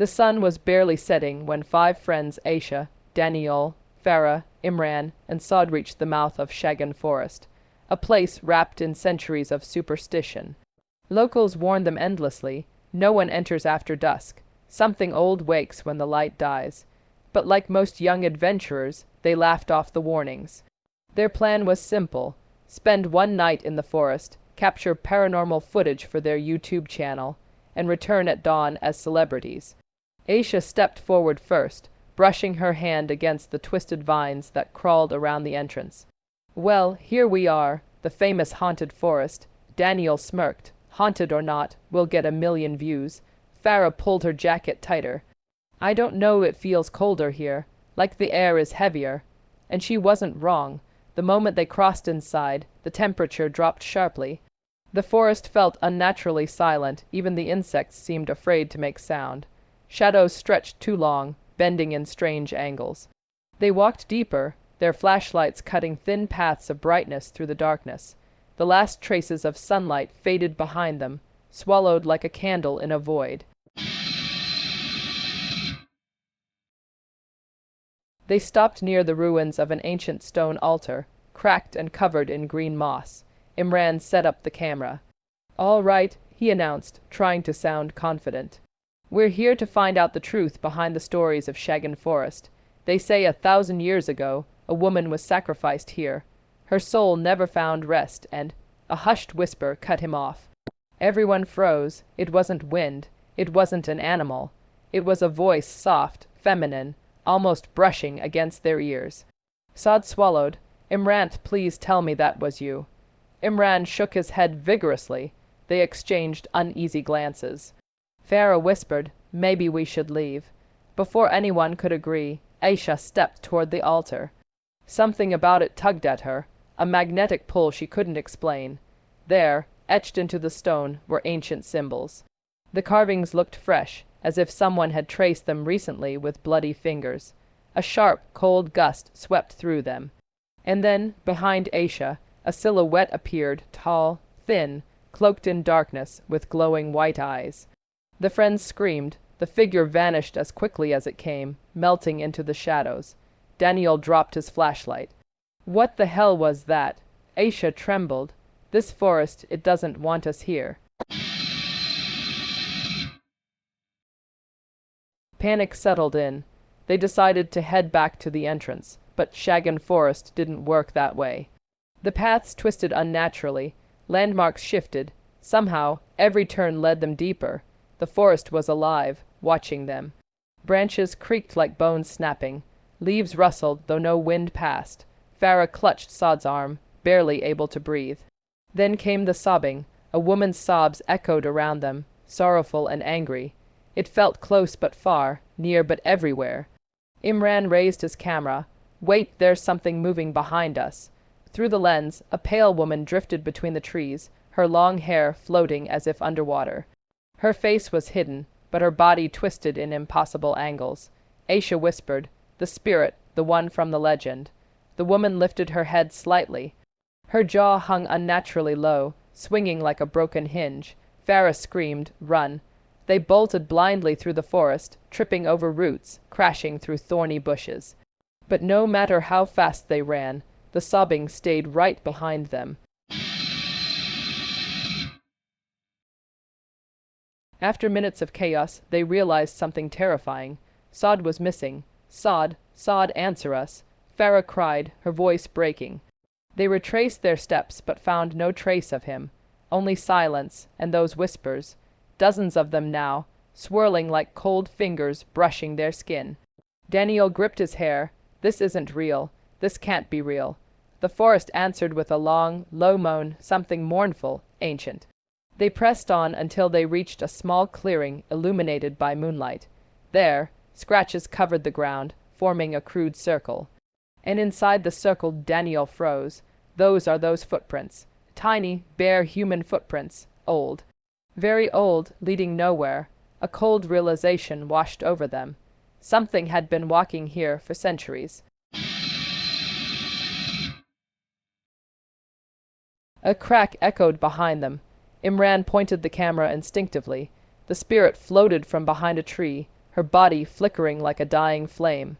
The sun was barely setting when 5 friends Aisha, Daniel, Farah, Imran, and Saad reached the mouth of Shagan Forest, a place wrapped in centuries of superstition. Locals warned them endlessly, no one enters after dusk, something old wakes when the light dies. But like most young adventurers, they laughed off the warnings. Their plan was simple: spend one night in the forest, capture paranormal footage for their YouTube channel, and return at dawn as celebrities. Aisha stepped forward first, brushing her hand against the twisted vines that crawled around the entrance. "Well, here we are, the famous haunted forest." Daniel smirked. "Haunted or not, we'll get 1 million views." Farah pulled her jacket tighter. "I don't know, it feels colder here, like the air is heavier." And she wasn't wrong. The moment they crossed inside, the temperature dropped sharply. The forest felt unnaturally silent, even the insects seemed afraid to make sound. Shadows stretched too long, bending in strange angles. They walked deeper, their flashlights cutting thin paths of brightness through the darkness. The last traces of sunlight faded behind them, swallowed like a candle in a void. They stopped near the ruins of an ancient stone altar, cracked and covered in green moss. Imran set up the camera. "All right," he announced, trying to sound confident. "We're here to find out the truth behind the stories of Shagan Forest. They say 1,000 years ago, a woman was sacrificed here. Her soul never found rest, and—" A hushed whisper cut him off. Everyone froze. It wasn't wind. It wasn't an animal. It was a voice, soft, feminine, almost brushing against their ears. Saad swallowed. "Imran, please tell me that was you." Imran shook his head vigorously. They exchanged uneasy glances. Farah whispered, "Maybe we should leave." Before anyone could agree, Aisha stepped toward the altar. Something about it tugged at her, a magnetic pull she couldn't explain. There, etched into the stone, were ancient symbols. The carvings looked fresh, as if someone had traced them recently with bloody fingers. A sharp, cold gust swept through them. And then, behind Aisha, a silhouette appeared, tall, thin, cloaked in darkness, with glowing white eyes. The friends screamed. The figure vanished as quickly as it came, melting into the shadows. Daniel dropped his flashlight. "What the hell was that?" Aisha trembled. "This forest, it doesn't want us here." Panic settled in. They decided to head back to the entrance, but Shagan Forest didn't work that way. The paths twisted unnaturally, landmarks shifted. Somehow, every turn led them deeper. The forest was alive, watching them. Branches creaked like bones snapping. Leaves rustled, though no wind passed. Farah clutched Saad's arm, barely able to breathe. Then came the sobbing. A woman's sobs echoed around them, sorrowful and angry. It felt close but far, near but everywhere. Imran raised his camera. "Wait, there's something moving behind us." Through the lens, a pale woman drifted between the trees, her long hair floating as if underwater. Her face was hidden, but her body twisted in impossible angles. Aisha whispered, "The spirit, the one from the legend." The woman lifted her head slightly. Her jaw hung unnaturally low, swinging like a broken hinge. Farah screamed, "Run!" They bolted blindly through the forest, tripping over roots, crashing through thorny bushes. But no matter how fast they ran, the sobbing stayed right behind them. After minutes of chaos, they realized something terrifying. Saad was missing. "Saad, Saad, answer us!" Farah cried, her voice breaking. They retraced their steps but found no trace of him. Only silence, and those whispers. Dozens of them now, swirling like cold fingers brushing their skin. Daniel gripped his hair. "This isn't real. This can't be real." The forest answered with a long, low moan, something mournful, ancient. They pressed on until they reached a small clearing illuminated by moonlight. There, scratches covered the ground, forming a crude circle. And inside the circle Daniel froze. Those are those footprints. Tiny, bare human footprints, old. Very old, leading nowhere. A cold realization washed over them. Something had been walking here for centuries. A crack echoed behind them. Imran pointed the camera instinctively. The spirit floated from behind a tree, her body flickering like a dying flame.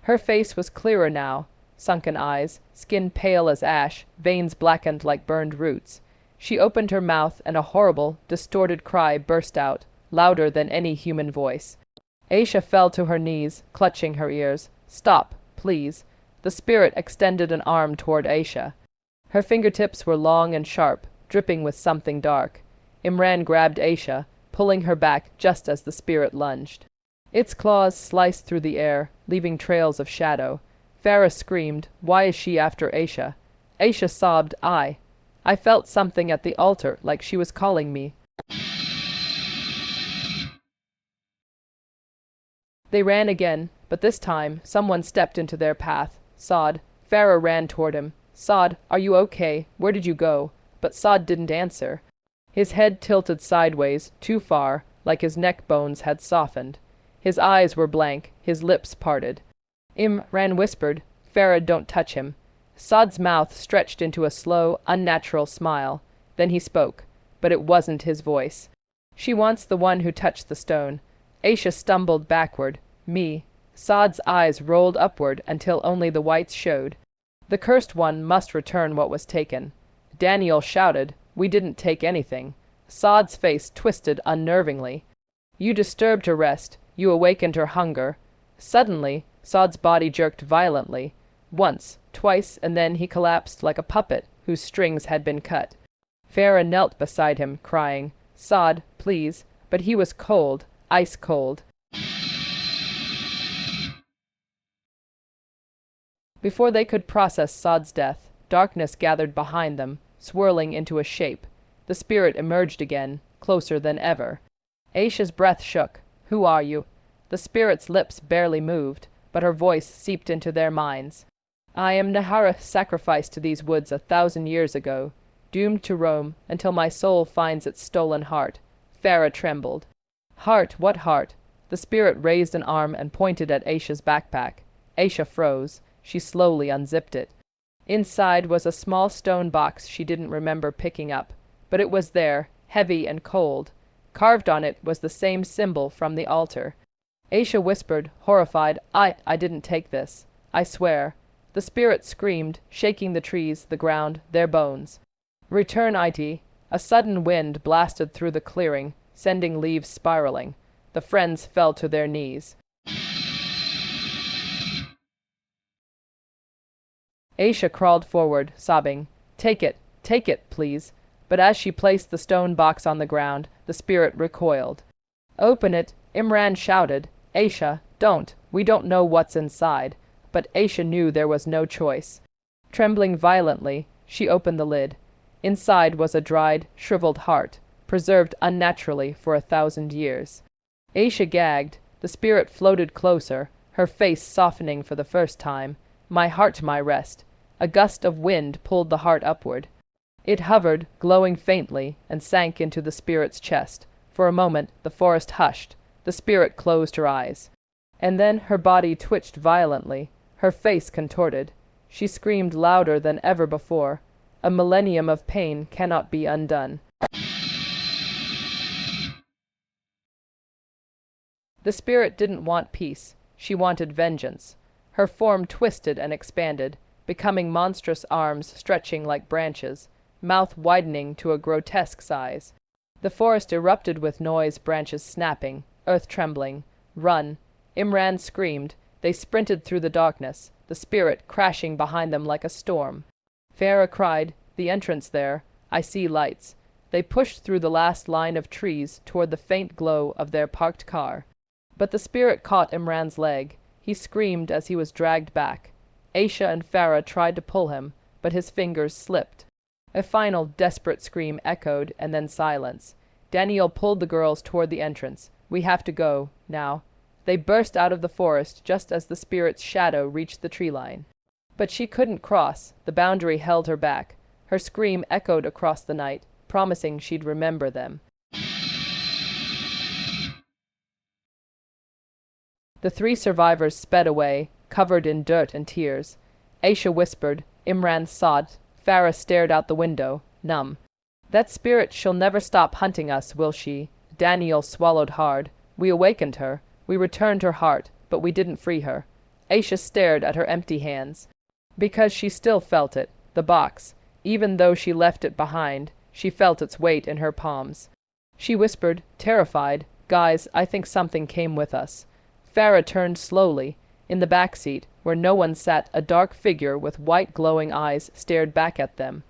Her face was clearer now, sunken eyes, skin pale as ash, veins blackened like burned roots. She opened her mouth and a horrible, distorted cry burst out, louder than any human voice. Aisha fell to her knees, clutching her ears. "Stop, please." The spirit extended an arm toward Aisha. Her fingertips were long and sharp, dripping with something dark. Imran grabbed Aisha, pulling her back just as the spirit lunged. Its claws sliced through the air, leaving trails of shadow. Farah screamed, "Why is she after Aisha?" Aisha sobbed, I felt something at the altar, like she was calling me." They ran again, but this time someone stepped into their path. Saad. Farah ran toward him. "Saad, are you okay? Where did you go?" But Saad didn't answer. His head tilted sideways, too far, like his neck bones had softened. His eyes were blank, his lips parted. Imran whispered, "Farah, don't touch him." Saad's mouth stretched into a slow, unnatural smile. Then he spoke, but it wasn't his voice. "She wants the one who touched the stone." Aisha stumbled backward. "Me." Saad's eyes rolled upward until only the whites showed. "The cursed one must return what was taken." Daniel shouted, "We didn't take anything." Saad's face twisted unnervingly. "You disturbed her rest. You awakened her hunger." Suddenly, Saad's body jerked violently. Once, twice, and then he collapsed like a puppet whose strings had been cut. Farah knelt beside him, crying, "Saad, please," but he was cold, ice cold. Before they could process Saad's death, darkness gathered behind them, swirling into a shape. The spirit emerged again, closer than ever. Aisha's breath shook. "Who are you?" The spirit's lips barely moved, but her voice seeped into their minds. "I am Nahara, sacrificed to these woods 1,000 years ago, doomed to roam until my soul finds its stolen heart." Farah trembled. "Heart? What heart?" The spirit raised an arm and pointed at Aisha's backpack. Aisha froze. She slowly unzipped it. Inside was a small stone box she didn't remember picking up, but it was there, heavy and cold. Carved on it was the same symbol from the altar. Aisha whispered, horrified, I didn't take this. I swear." The spirit screamed, shaking the trees, the ground, their bones. "Return it." A sudden wind blasted through the clearing, sending leaves spiraling. The friends fell to their knees. Aisha crawled forward, sobbing, take it, please." But as she placed the stone box on the ground, the spirit recoiled. "Open it," Imran shouted. "Aisha, don't. We don't know what's inside." But Aisha knew there was no choice. Trembling violently, she opened the lid. Inside was a dried, shriveled heart, preserved unnaturally for 1,000 years. Aisha gagged. The spirit floated closer, her face softening for the first time. "My heart, my rest." A gust of wind pulled the heart upward. It hovered, glowing faintly, and sank into the spirit's chest. For a moment, the forest hushed. The spirit closed her eyes. And then her body twitched violently, her face contorted. She screamed louder than ever before. A millennium of pain cannot be undone. The spirit didn't want peace. She wanted vengeance. Her form twisted and expanded, becoming monstrous arms stretching like branches, mouth widening to a grotesque size. The forest erupted with noise, branches snapping, earth trembling. "Run!" Imran screamed. They sprinted through the darkness, the spirit crashing behind them like a storm. Farah cried, "The entrance there. I see lights." They pushed through the last line of trees toward the faint glow of their parked car. But the spirit caught Imran's leg. He screamed as he was dragged back. Aisha and Farah tried to pull him, but his fingers slipped. A final desperate scream echoed, and then silence. Daniel pulled the girls toward the entrance. "We have to go, now." They burst out of the forest just as the spirit's shadow reached the tree line. But she couldn't cross. The boundary held her back. Her scream echoed across the night, promising she'd remember them. The 3 survivors sped away, covered in dirt and tears. Aisha whispered. Imran sobbed. Farah stared out the window, numb. "That spirit, she'll never stop hunting us, will she?" Daniel swallowed hard. "We awakened her. We returned her heart, but we didn't free her. Aisha stared at her empty hands. Because she still felt it, the box. Even though she left it behind, she felt its weight in her palms. She whispered, terrified, "Guys, I think something came with us." Farah turned slowly. In the back seat, where no one sat, a dark figure with white glowing eyes stared back at them.